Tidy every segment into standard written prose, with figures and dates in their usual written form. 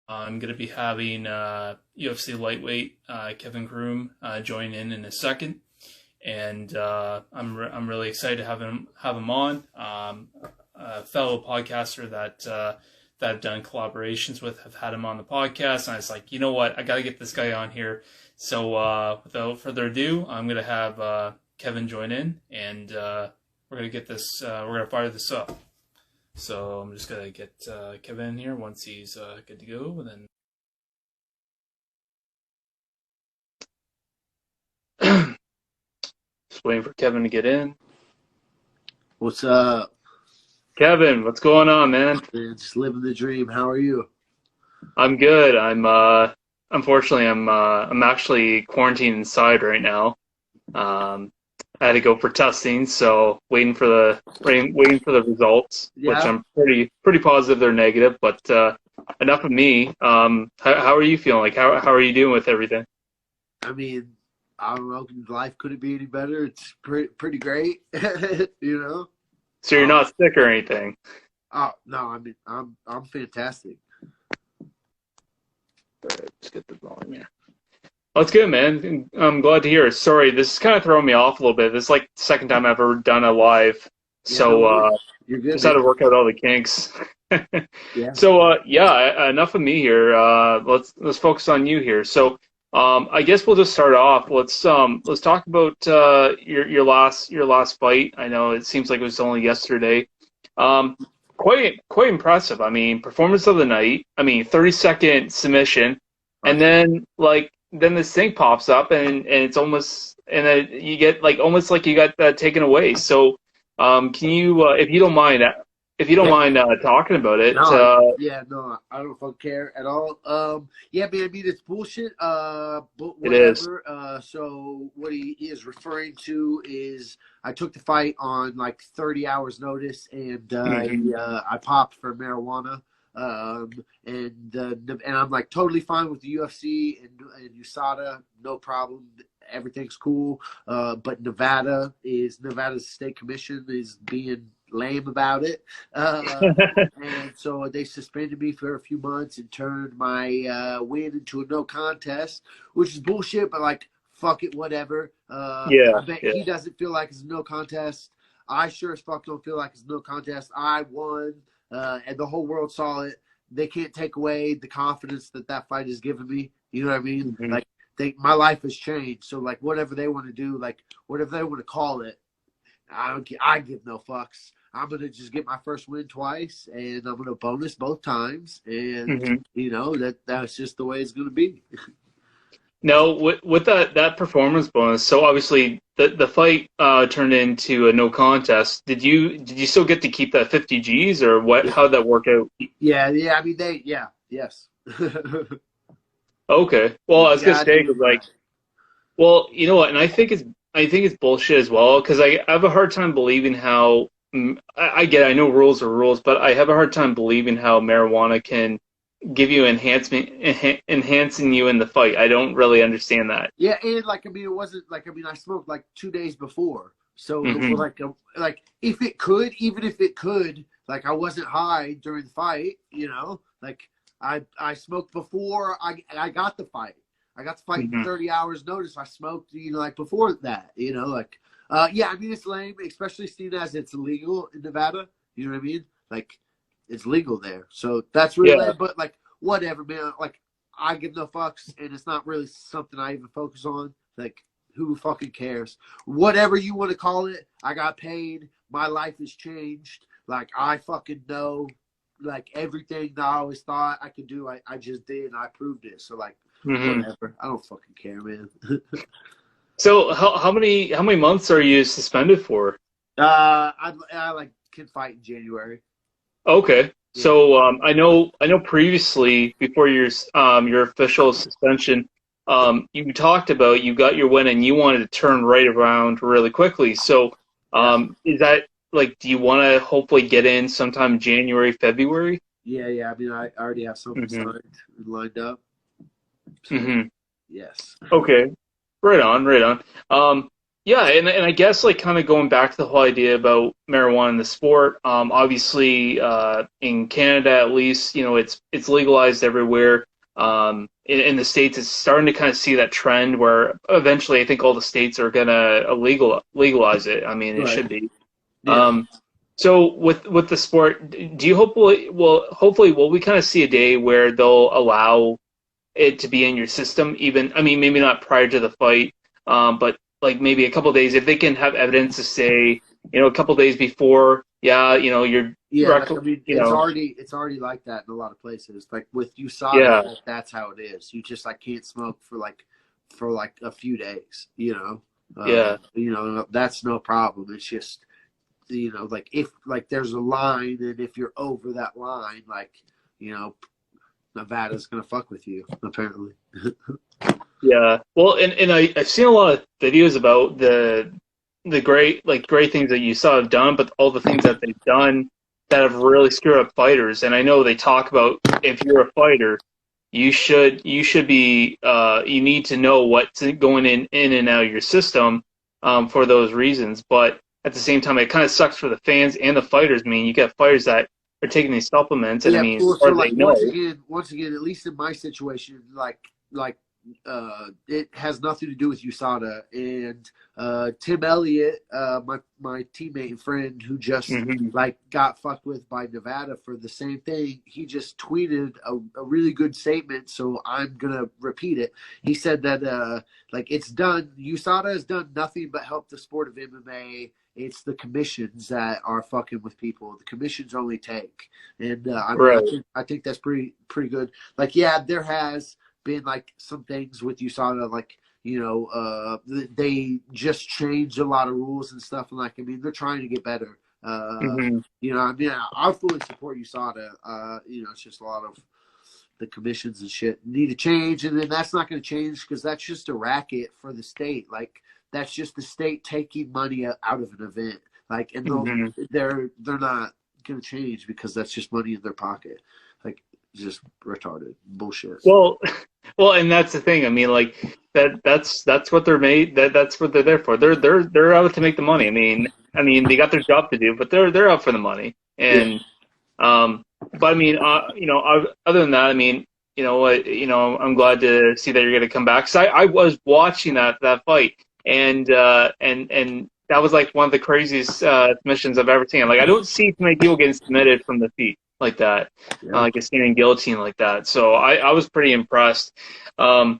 I'm going to be having UFC lightweight Kevin Croom join in a second, and I'm really excited to have him on. A fellow podcaster that I've done collaborations with have had him on the podcast, and I was like, you know what, I got to get this guy on here. So without further ado, I'm going to have Kevin join in, and we're going to get this. We're going to fire this up. So I'm just gonna get Kevin in here once he's good to go, and then just waiting for Kevin to get in. What's up? Kevin, what's going on, man? Man, just living the dream. How are you? I'm good. I'm unfortunately I'm actually quarantined inside right now. I had to go for testing, so waiting for the results, which I'm pretty positive they're negative. But enough of me. How are you feeling? Like how are you doing with everything? I mean, I don't know. Life couldn't be any better. It's pretty great, you know. So you're not sick or anything? Oh no, I mean I'm fantastic. All right, let's get the volume here. Well, that's good, man. I'm glad to hear. Sorry, this is kind of throwing me off a little bit. This is like the second time I've ever done a live, so you're good. Just had to work out all the kinks. Yeah. So enough of me here. Let's focus on you here. So I guess we'll just start off. Let's talk about your last fight. I know it seems like it was only yesterday. Quite impressive. I mean, performance of the night. I mean, 30-second submission, and then this thing pops up and it's almost, and then you get almost like you got that taken away. So can you if you don't mind talking about it? No, no, I don't fucking care at all. Yeah, man, I mean it's bullshit. But whatever. It is. So what he is referring to is I took the fight on 30 hours notice, and I popped for marijuana. And I'm totally fine with the UFC and USADA, no problem. Everything's cool. But Nevada's state commission is being lame about it. And so they suspended me for a few months and turned my win into a no contest, which is bullshit, but fuck it, whatever. I bet he doesn't feel like it's a no contest. I sure as fuck don't feel like it's a no contest. I won. And the whole world saw it. They can't take away the confidence that fight has given me. You know what I mean? Mm-hmm. My life has changed. So whatever they want to do, whatever they want to call it, I give no fucks. I'm gonna just get my first win twice, and I'm gonna bonus both times, and that's just the way it's gonna be. No, with that performance bonus, so obviously the fight turned into a no contest. Did you still get to keep that 50 Gs, or what? How'd that work out? Yeah. I mean, yes. Okay. Well, I was gonna say, well, you know what, and I think it's bullshit as well, because I have a hard time believing how I know rules are rules, but I have a hard time believing how marijuana can give you enhancing you in the fight. I don't really understand that. Yeah, and I mean, it wasn't I smoked 2 days before, so if it could, even if it could, I wasn't high during the fight, I smoked before I got the fight. I got the fight in 30 hours notice. I smoked, before that, yeah, I mean, it's lame, especially seeing as it's illegal in Nevada. You know what I mean? It's legal there. So that's really lame, but whatever, man. I give no fucks, and it's not really something I even focus on. Who fucking cares? Whatever you want to call it, I got paid. My life has changed. I fucking know, everything that I always thought I could do, I just did, and I proved it. So, whatever. I don't fucking care, man. So how many months are you suspended for? I can fight in January. Okay. So I know previously, before your official suspension, you talked about you got your win and you wanted to turn right around really quickly. So is that do you want to hopefully get in sometime January, February? Yeah. I mean, I already have something signed and lined up. So, yes. Okay. Right on. Yeah, and I guess like kind of going back to the whole idea about marijuana in the sport. Obviously, in Canada at least, it's legalized everywhere. In the states, it's starting to kind of see that trend where eventually, I think all the states are gonna legalize it. I mean, it Right. should be. Yeah. Um, so with the sport, do you hopefully will we kind of see a day where they'll allow it to be in your system, even, I mean, maybe not prior to the fight, but like maybe a couple of days, if they can have evidence to say, a couple of days before, yeah, you're, Yeah, like I mean, you know, it's already like that in a lot of places. Like with USADA, yeah, that's how it is. You just like can't smoke for like a few days. yeah. That's no problem. It's just like if like there's a line, and if you're over that line, like you know, Nevada's gonna fuck with you apparently. Yeah. Well, and I've seen a lot of videos about the great things that you saw have done, but all the things that they've done that have really screwed up fighters. And I know they talk about if you're a fighter, you should be you need to know what's going in and out of your system for those reasons. But at the same time, it kind of sucks for the fans and the fighters. I mean, you got fighters that are taking these supplements, and I Yeah, mean, well, so or they like know. once again, at least in my situation, like it has nothing to do with USADA and Tim Elliott, my teammate and friend who just Hmm. like got fucked with by Nevada for the same thing. He just tweeted a really good statement, so I'm gonna repeat it. He said that like it's done. USADA has done nothing but help the sport of MMA. It's the commissions that are fucking with people. The commissions only take. And I mean, Right. I think that's pretty good. Like, yeah, there has been like some things with USADA, like they just changed a lot of rules and stuff. And like, I mean, they're trying to get better. Hmm. I mean, I fully support USADA. It's just a lot of the commissions and shit need to change, and then that's not going to change because that's just a racket for the state. Like, that's just the state taking money out of an event. Like, and Hmm. they're not going to change because that's just money in their pocket. Like, just retarded bullshit. Well, well, and that's the thing. I mean, like that's what they're made. That's what they're there for. They're out to make the money. I mean, they got their job to do, but they're out for the money. Yeah. And but I mean, other than that, I mean, what, I'm glad to see that you're going to come back. Cause I was watching that fight, and that was like one of the craziest submissions I've ever seen. Like, I don't see too many people getting submitted from the feet like that, Yeah. like a standing guillotine like that. So I was pretty impressed. Um,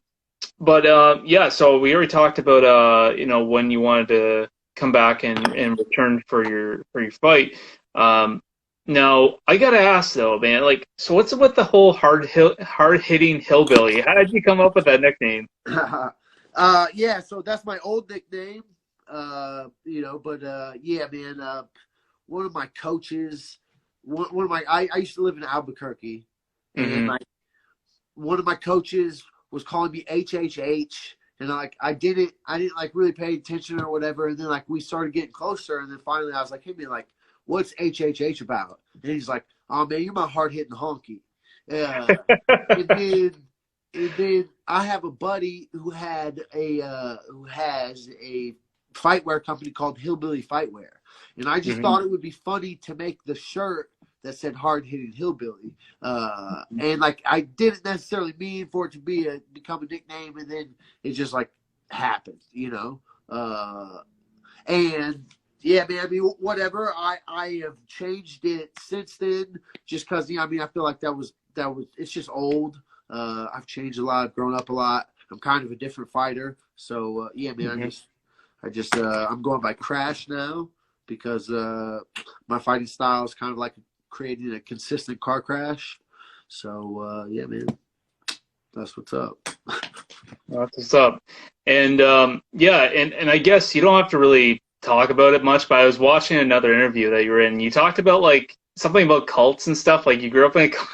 but yeah, so we already talked about when you wanted to come back and return for your fight. Um, Now I gotta ask though, man, like, so what's with the whole hard hitting hillbilly? How did you come up with that nickname? Yeah, so that's my old nickname. But yeah, man, one of my coaches, one of my, I used to live in Albuquerque, and Hmm. like one of my coaches was calling me HHH, and I didn't like really pay attention or whatever, and then like we started getting closer, and then finally I was like, hey man, like what's HHH about? And he's like, oh man, you're my hard hitting honky. Yeah, and then I have a buddy who has a fightwear company called Hillbilly Fightwear, and I just Hmm. thought it would be funny to make the shirt that said "Hard Hitting Hillbilly," and like I didn't necessarily mean for it to become a nickname, and then it just like happened, and yeah, man. I mean, whatever. I have changed it since then, just because I mean, I feel like that was. It's just old. I've changed a lot. I've grown up a lot. I'm kind of a different fighter. So yeah, man. Hmm. I'm going by Crash now because my fighting style is kind of like creating a consistent car crash. So yeah, man. That's what's up. That's what's up. And yeah, and I guess you don't have to really talk about it much, but I was watching another interview that you were in. You talked about like something about cults and stuff. Like you grew up in a cult.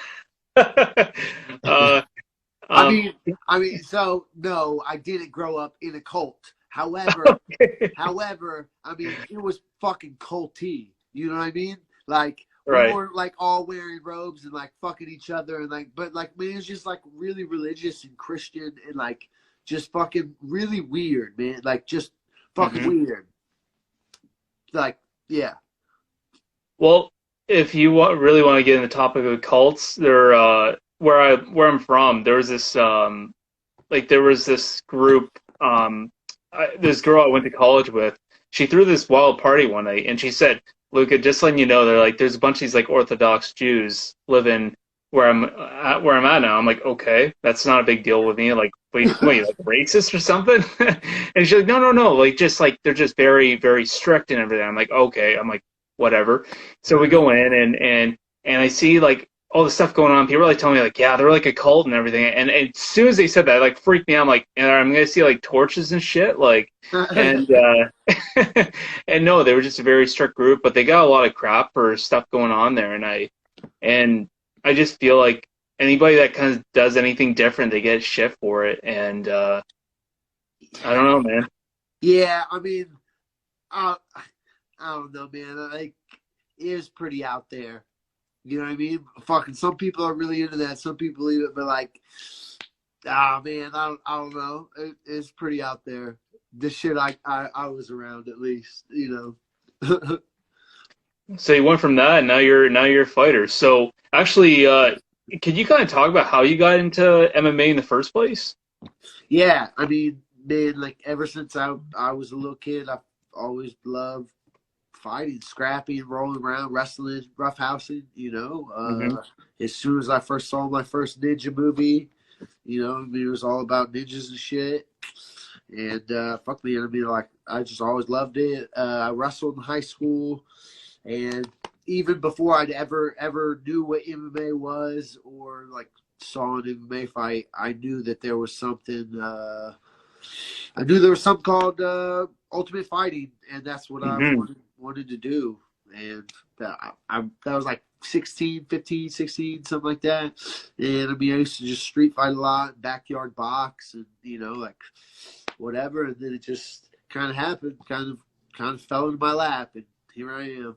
uh, I um, mean, so no, I didn't grow up in a cult. However, I mean, it was fucking culty. You know what I mean? Like we right. weren't like all wearing robes and like fucking each other and like, but like, man, it's just like really religious and Christian and like just fucking really weird, man. Like just fucking weird. Like, yeah. Well, if you really want to get in the topic of cults, where I'm from, there was this there was this group, this girl I went to college with. She threw this wild party one night, and she said, "Luca, just letting you know, they're like, there's a bunch of these like Orthodox Jews living where I'm at now." I'm like, okay, that's not a big deal with me. Like, wait, like racist or something? And she's like, no, like just like they're just very, very strict and everything. I'm like, okay. I'm like, whatever. So we go in and I see like all the stuff going on. People are like telling me like, yeah, they're like a cult and everything. And as soon as they said that, it like freaked me out. I'm like, and I'm gonna see like torches and shit, like, and and no, they were just a very strict group, but they got a lot of crap for stuff going on there. And I just feel like anybody that kind of does anything different, they get shit for it. And I don't know, man. Yeah, I mean, I don't know, man. Like, it is pretty out there. You know what I mean? Fucking some people are really into that. Some people leave it, but like, man, I don't know. It's pretty out there. The shit I was around, at least, you know. So you went from that, and now you're a fighter. So actually, could you kind of talk about how you got into MMA in the first place? Yeah, I mean, man, like ever since I was a little kid, I've always loved fighting, scrapping, rolling around, wrestling, roughhousing, you know. As soon as I first saw my first ninja movie, you know, I mean, it was all about ninjas and shit. And fuck me, I mean, like, I just always loved it. I wrestled in high school, and even before I'd ever knew what MMA was or like saw an MMA fight, I knew that there was something. I knew there was something called Ultimate Fighting, and that's what I wanted to do. And that was like 16, 15, 16, something like that. And I mean, I used to just street fight a lot, backyard box, and you know, like whatever. And then it just kind of happened, kind of fell into my lap, and here I am.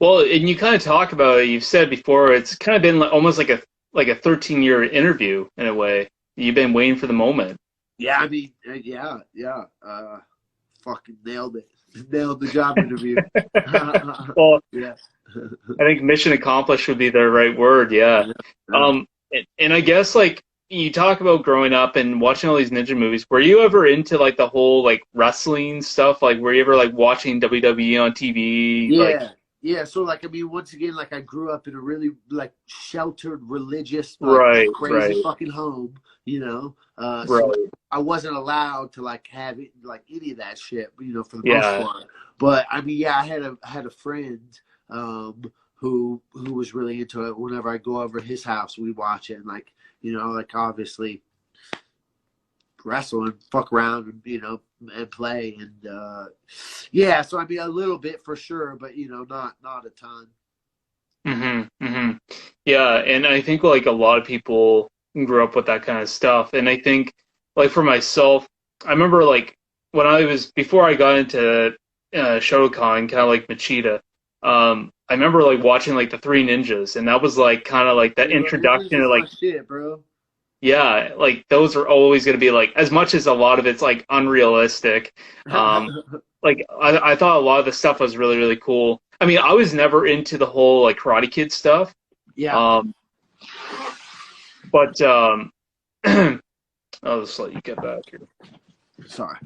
Well, and you kind of talk about it. You've said before it's kind of been almost like a 13-year interview in a way. You've been waiting for the moment. Yeah, I mean, yeah. Fucking nailed it. Nailed the job interview. Well, yeah. I think mission accomplished would be the right word. Yeah. And I guess like you talk about growing up and watching all these ninja movies. Were you ever into like the whole like wrestling stuff? Like, were you ever like watching WWE on TV? Yeah. Like, Yeah, so like I mean, once again, like I grew up in a really like sheltered, religious, right, crazy fucking home, you know. So I wasn't allowed to like have it, like any of that shit, you know, for the most part. But I mean, yeah, I had a friend who was really into it. Whenever I go over to his house, we watch it, and like, you know, like obviously wrestle and fuck around and, you know, and play. And yeah, so I mean, a little bit for sure, but you know, not a ton. Yeah, and I think like a lot of people grew up with that kind of stuff. And I think like for myself, I remember like before I got into Shotokan, kind of like Machida, I remember like watching like the Three Ninjas, and that was like kind of like that introduction to like shit, bro. Yeah, like those are always going to be like, as much as a lot of it's like unrealistic. Like I thought a lot of the stuff was really, really cool. I mean, I was never into the whole like Karate Kid stuff. Yeah. But I'll just let you get back here. Sorry.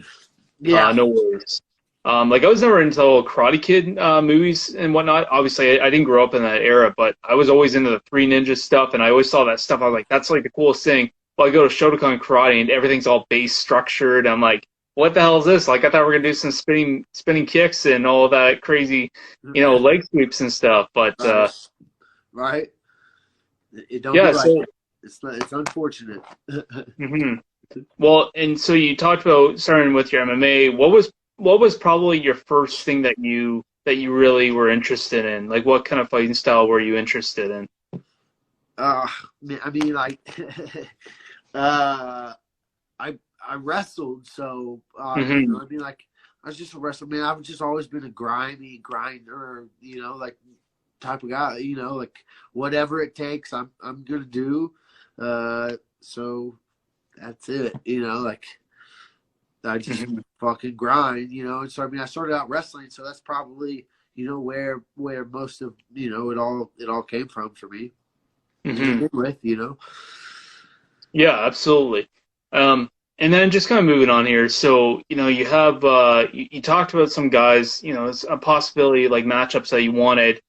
Yeah. No worries. Like I was never into the whole Karate Kid movies and whatnot. Obviously, I didn't grow up in that era, but I was always into the Three Ninjas stuff, and I always saw that stuff. I was like, that's like the coolest thing. Well, I go to Shotokan Karate, and everything's all base structured. I'm like, what the hell is this? Like, I thought we were gonna do some spinning kicks and all of that crazy, you know, leg sweeps and stuff. But right, it don't be like that. It's unfortunate. Well, and so you talked about starting with your MMA. What was probably your first thing that you really were interested in? Like, what kind of fighting style were you interested in? I mean, like, I wrestled, so you know, I mean, like, I was just a wrestler. Man, I've just always been a grinder, you know, like type of guy. You know, like whatever it takes, I'm gonna do. So that's it. You know, like. I just fucking grind, you know. And so I mean, I started out wrestling, so that's probably, you know, where most of, you know, it all came from for me to begin with, you know. Yeah, absolutely. And then just kind of moving on here. So, you know, you have you talked about some guys, you know, it's a possibility like matchups that you wanted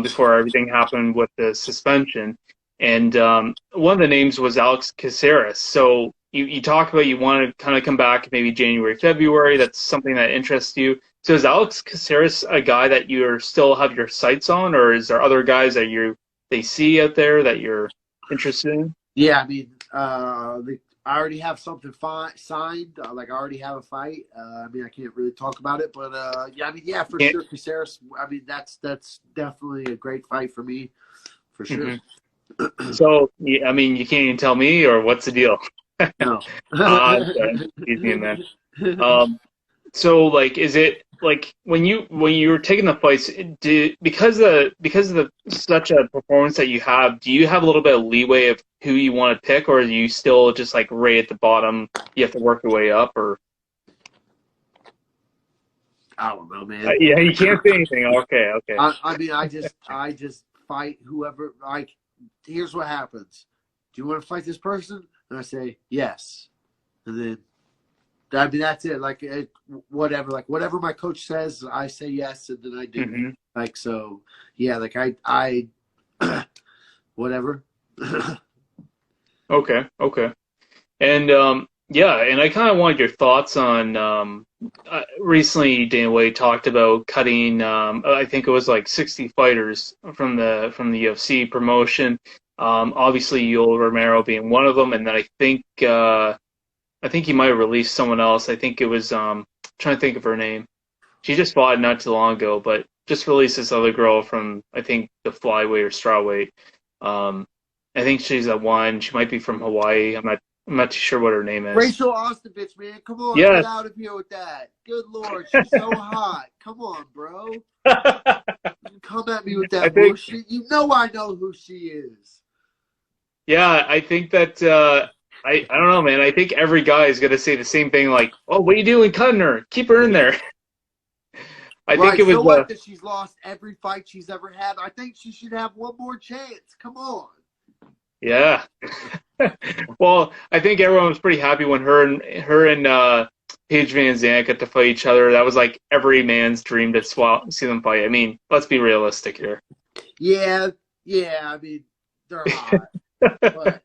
before everything happened with the suspension. And one of the names was Alex Caceres. So you talk about you want to kind of come back maybe January, February. That's something that interests you. So is Alex Caceres a guy that you still have your sights on, or is there other guys that they see out there that you're interested in? Yeah, I mean, I already have something signed. Like I already have a fight. I mean, I can't really talk about it, but yeah, I mean, yeah, for sure, Caceres. I mean, that's definitely a great fight for me, for sure. So, I mean, you can't even tell me, or what's the deal? No. Excuse me, man. So, like, is it like when you were taking the fights, because of the such a performance that you have, do you have a little bit of leeway of who you want to pick, or are you still just like right at the bottom? You have to work your way up, or I don't know, man. yeah, you can't say anything. Okay. I mean, I just fight whoever. Like, here's what happens. Do you want to fight this person? And I say yes, and then. I mean, that's it. Like, whatever. Like, whatever my coach says, I say yes, and then I do. Like, so, yeah. Like, I whatever. Okay. And yeah, and I kind of wanted your thoughts on recently Dana White talked about cutting I think it was like 60 fighters from the UFC promotion. Obviously Yoel Romero being one of them, and then I think he might have released someone else. I think it was trying to think of her name. She just fought not too long ago, but just released this other girl from I think the flyweight or strawweight. I think she's at one. She might be from Hawaii. I'm not too sure what her name is. Rachel Ostovich, man, come on, yes. Get out of here with that. Good Lord, she's so hot. Come on, bro. Come at me with that bullshit. You know I know who she is. Yeah, I think that. I don't know, man. I think every guy is going to say the same thing, like, "Oh, what are you doing, cutting her? Keep her in there." I think it was. So what? That she's lost every fight she's ever had. I think she should have one more chance. Come on. Yeah. Well, I think everyone was pretty happy when her and Paige Van Zandt got to fight each other. That was like every man's dream to see them fight. I mean, let's be realistic here. Yeah. I mean, they're hot, but.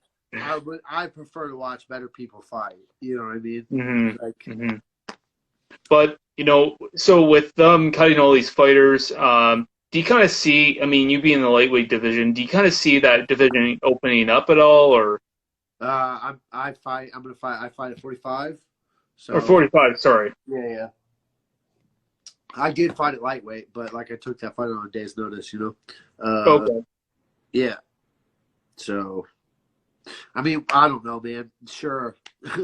I prefer to watch better people fight. You know what I mean? But you know, so with them cutting all these fighters, do you kind of see? I mean, you being in the lightweight division, do you kind of see that division opening up at all, or? I fight at 45. So, or 45. Sorry. Yeah. I did fight at lightweight, but like I took that fight on a day's notice. You know. Okay. Yeah. So. I mean, I don't know, man. Sure,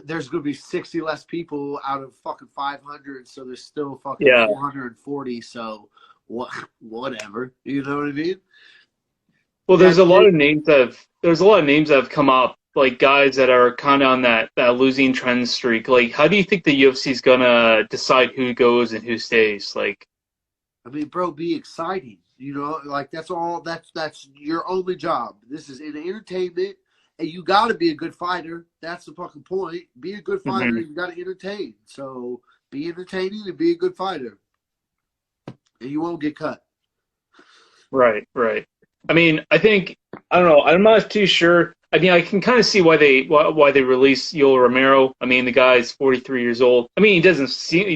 there's going to be 60 less people out of fucking 500, so there's still fucking 440. So, whatever. You know what I mean? Well, there's a lot of names that have come up, like guys that are kind of on that losing trend streak. Like, how do you think the UFC is gonna decide who goes and who stays? Like, I mean, bro, be exciting. You know, like that's all. That's your only job. This is in entertainment. And you got to be a good fighter. That's the fucking point. Be a good fighter. You got to entertain. So be entertaining and be a good fighter, and you won't get cut. Right. I mean, I don't know. I'm not too sure. I mean, I can kind of see why they released Yoel Romero. I mean, the guy's 43 years old. I mean, he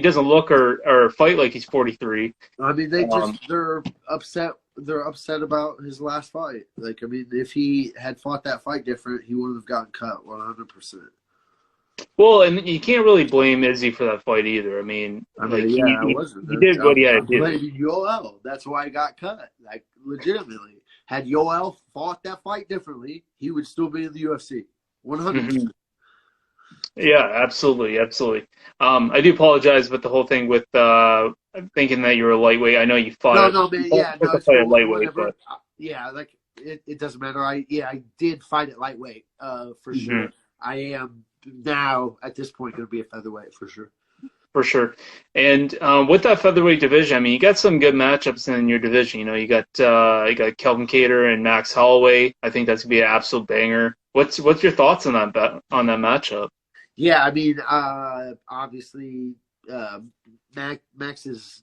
doesn't look or fight like he's 43. I mean, they're upset. They're upset about his last fight. Like, I mean, if he had fought that fight different, he wouldn't have gotten cut 100%. Well, and you can't really blame Izzy for that fight either. I mean he did what he had to do. Blaming Yoel. That's why he got cut. Like, legitimately. Had Yoel fought that fight differently, he would still be in the UFC. 100%. Yeah, absolutely. I do apologize with the whole thing with thinking that you were a lightweight. I know you fought. No, man. Yeah, no, it's cool, lightweight. But... yeah, like it doesn't matter. I did fight at lightweight for sure. I am now at this point going to be a featherweight for sure. for sure. And with that featherweight division, I mean, you got some good matchups in your division. You know, you got Kelvin Cater and Max Holloway. I think that's gonna be an absolute banger. What's your thoughts on on that matchup? Yeah, I mean, obviously, Max is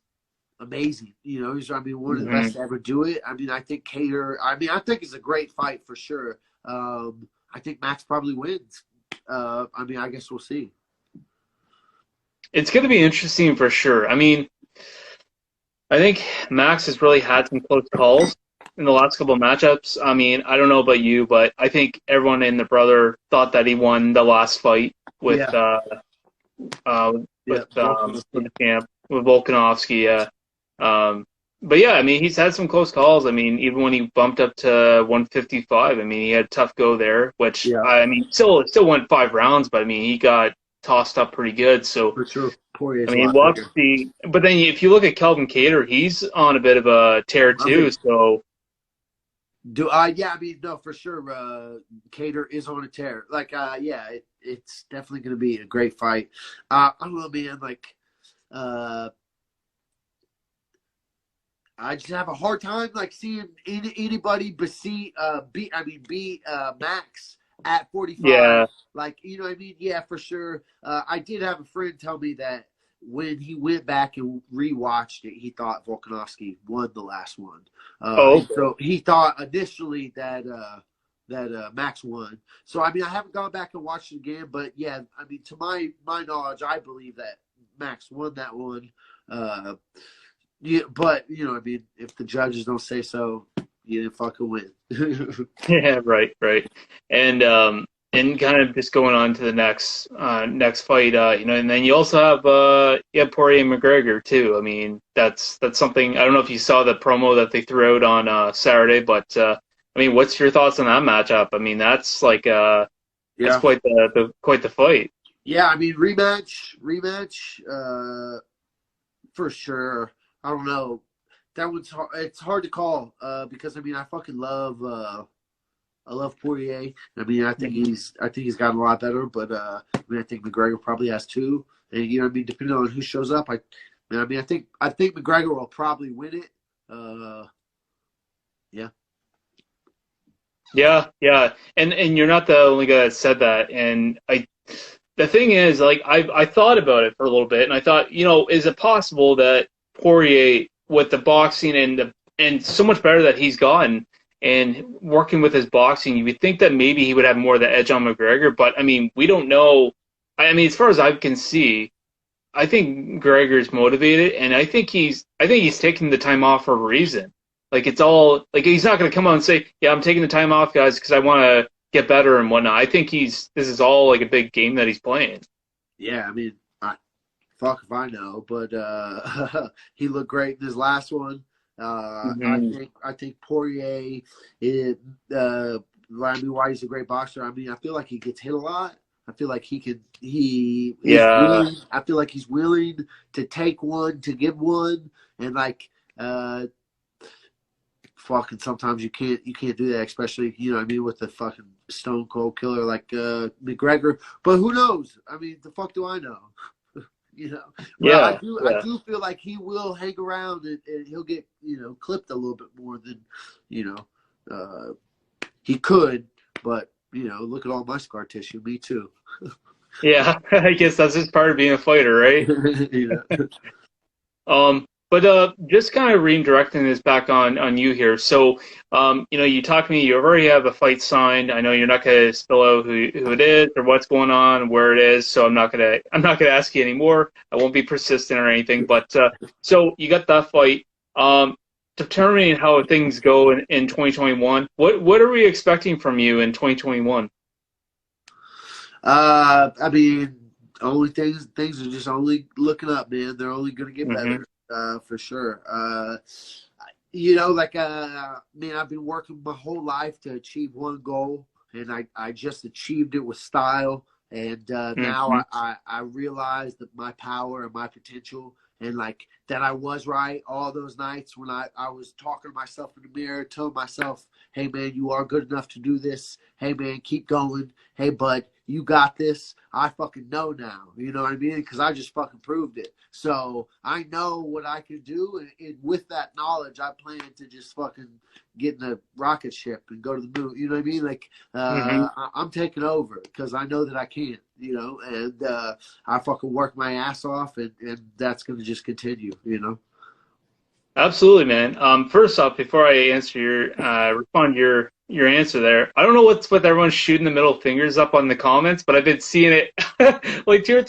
amazing. You know, he's, I mean, one of the best to ever do it. I mean, I think Cater, I mean, I think it's a great fight for sure. I think Max probably wins. I mean, I guess we'll see. It's going to be interesting for sure. I mean, I think Max has really had some close calls in the last couple of matchups. I mean, I don't know about you, but I think everyone in the brother thought that he won the last fight with Yeah. with the camp with Volkanovski. But yeah, I mean, he's had some close calls. I mean, even when he bumped up to 155, I mean, he had a tough go there. Which I mean, still went 5 rounds, but I mean, he got tossed up pretty good. So For sure. I mean, we'll have to see. But then if you look at Kelvin Cater, he's on a bit of a tear too. So yeah, I mean, no, for sure. Cater is on a tear. Like, yeah, it's definitely going to be a great fight. I don't know, man. Like, I just have a hard time like seeing anybody beat Max at 45. yeah, Like, you know what I mean? Yeah, for sure. I did have a friend tell me that when he went back and rewatched it, he thought Volkanovski won the last one. So he thought initially that Max won. So I mean, I haven't gone back and watched it again, but yeah, I mean, to my knowledge, I believe that Max won that one. Yeah, but you know, I mean, if the judges don't say so, you didn't fucking win. yeah, right. And kind of just going on to the next fight, you know, and then you also have Poirier and McGregor too. I mean, that's something. I don't know if you saw the promo that they threw out on Saturday, but I mean, what's your thoughts on that matchup? I mean, that's like that's quite the fight. Yeah, I mean, rematch, for sure. I don't know. That one's hard. It's hard to call because I mean, I fucking love Poirier. I mean, I think he's gotten a lot better, but I mean, I think McGregor probably has too. And you know what I mean, depending on who shows up, I think McGregor will probably win it. Yeah. Yeah. And you're not the only guy that said that. And the thing is, like, I thought about it for a little bit, and I thought, you know, is it possible that Poirier, with the boxing and so much better that he's gotten, and working with his boxing, you would think that maybe he would have more of the edge on McGregor. But I mean, we don't know. I mean, as far as I can see, I think McGregor's motivated, and I think he's taking the time off for a reason. Like, it's all like, he's not going to come out and say, "Yeah, I'm taking the time off, guys, because I want to get better and whatnot." I think this is all like a big game that he's playing. Yeah, I mean, fuck if I know, but he looked great in his last one. I think Poirier is I mean, why he's a great boxer. I mean, I feel like he gets hit a lot. I feel like willing. I feel like he's willing to take one, to give one, and like fucking sometimes you can't do that, especially, you know what I mean, with the fucking stone cold killer like McGregor. But who knows? I mean, the fuck do I know? You know, I do feel like he will hang around and he'll get, you know, clipped a little bit more than, you know, he could. But, you know, look at all my scar tissue. Me too. Yeah, I guess that's just part of being a fighter, right? Yeah. But just kind of redirecting this back on you here. So, you know, you talked to me. You already have a fight signed. I know you're not going to spill out who it is or what's going on, where it is. So I'm not gonna ask you anymore. I won't be persistent or anything. But so you got that fight. Determining how things go in 2021. What are we expecting from you in 2021? I mean, only things are just only looking up, man. They're only going to get better. For sure. You know, like, man, I've been working my whole life to achieve one goal, and I just achieved it with style. And now I realize that my power and my potential, and like that I was right all those nights when I was talking to myself in the mirror, telling myself, "Hey, man, you are good enough to do this. Hey, man, keep going. Hey, bud, you got this. I fucking know now. You know what I mean? Because I just fucking proved it. So I know what I can do. And with that knowledge, I plan to just fucking get in a rocket ship and go to the moon. You know what I mean? Like, I'm taking over because I know that I can, you know, and I fucking work my ass off, and that's going to just continue, you know? Absolutely, man. First off, before I answer respond to your answer there, I don't know what's with everyone shooting the middle fingers up on the comments, but I've been seeing it like two of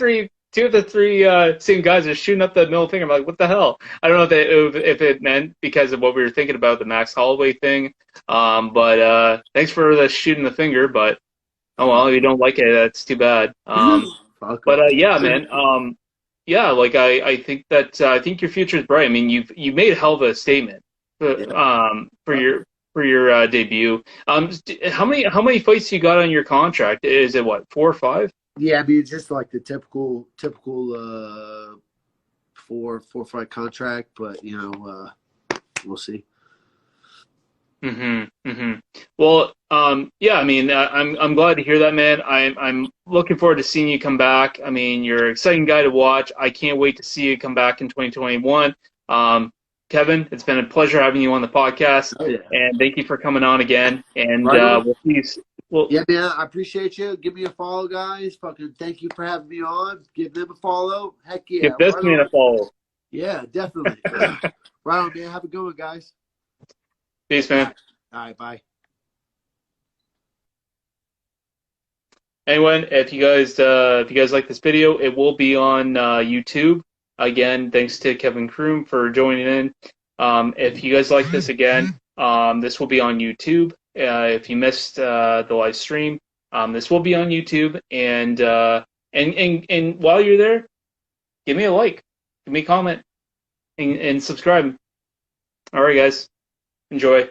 the three same guys are shooting up the middle finger. I'm like, what the hell? I don't know if it meant because of what we were thinking about the Max Holloway thing. But thanks for the shooting the finger. But oh well, if you don't like it, that's too bad. Yeah, man. Yeah, like I think that I think your future is bright. I mean, you've made a hell of a statement for your debut. How many fights you got on your contract? Is it what, 4 or 5? Yeah, I mean, just like the typical 4 fight contract, but you know, we'll see. Well, yeah, I mean, I'm glad to hear that, man. I'm looking forward to seeing you come back. I mean, you're an exciting guy to watch. I can't wait to see you come back in 2021. Kevin, it's been a pleasure having you on the podcast, and thank you for coming on again. And we'll see you. Yeah, man, I appreciate you. Give me a follow, guys. Fucking thank you for having me on. Give them a follow. Heck yeah. Give this man a follow. Yeah, definitely. Right on, man. Have a good one, guys. Peace, man. All right, bye. Anyone, if you guys like this video, it will be on YouTube. Again, thanks to Kevin Croom for joining in. If you guys like this again, this will be on YouTube. If you missed the live stream, this will be on YouTube. And while you're there, give me a like, give me a comment, and subscribe. All right, guys, enjoy.